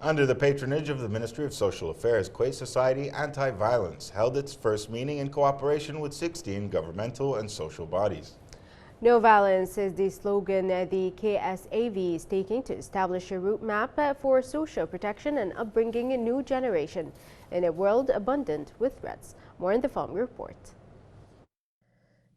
Under the patronage of the Ministry of Social Affairs, Kuwait Society Anti-Violence held its first meeting in cooperation with 16 governmental and social bodies. No violence is the slogan the KSAV is taking to establish a route map for social protection and upbringing a new generation in a world abundant with threats. More in the following report.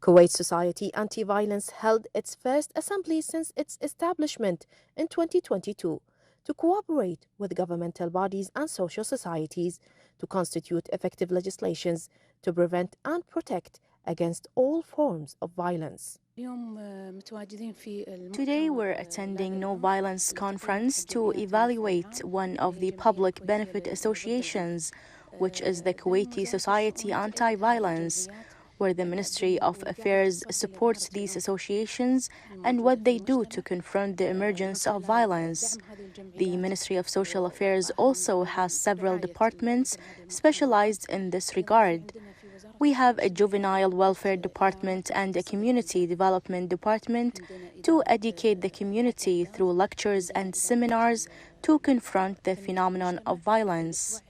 Kuwait Society Anti-Violence held its first assembly since its establishment in 2022 to cooperate with governmental bodies and social societies to constitute effective legislations to prevent and protect against all forms of violence. Today we're attending No Violence Conference to evaluate one of the public benefit associations, which is the Kuwaiti Society Anti-Violence, where the Ministry of Affairs supports these associations and what they do to confront the emergence of violence. The Ministry of Social Affairs also has several departments specialized in this regard. We have a juvenile welfare department and a community development department to educate the community through lectures and seminars to confront the phenomenon of violence.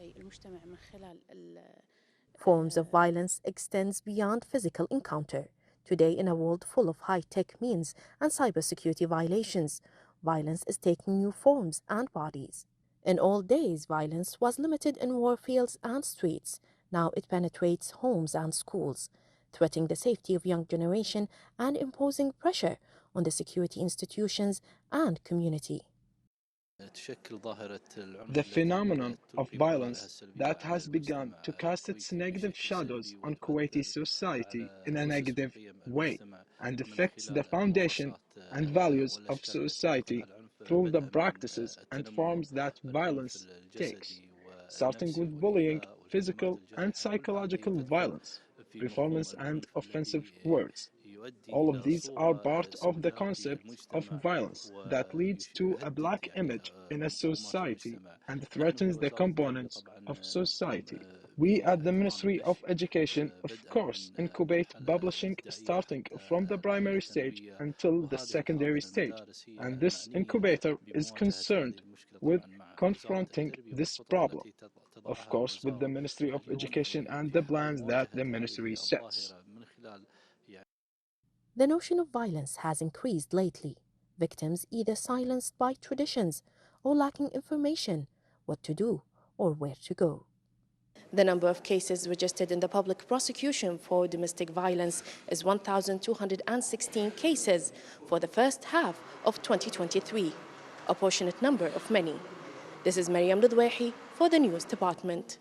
Forms of violence extends beyond physical encounter. Today, in a world full of high-tech means and cybersecurity violations, violence is taking new forms and bodies. In old days, violence was limited in war fields and streets. Now it penetrates homes and schools, threatening the safety of young generation and imposing pressure on the security institutions and community. The phenomenon of violence that has begun to cast its negative shadows on Kuwaiti society in a negative way and affects the foundation and values of society through the practices and forms that violence takes, starting with bullying, physical and psychological violence, performance and offensive words. All of these are part of the concept of violence that leads to a black image in a society and threatens the components of society. We at the Ministry of Education, of course, incubate publishing starting from the primary stage until the secondary stage, and this incubator is concerned with confronting this problem, of course, with the Ministry of Education and the plans that the ministry sets. The notion of violence has increased lately. Victims either silenced by traditions or lacking information, what to do or where to go. The number of cases registered in the public prosecution for domestic violence is 1,216 cases for the first half of 2023, a proportionate number of many. This is Mariam Ludwahi for the News Department.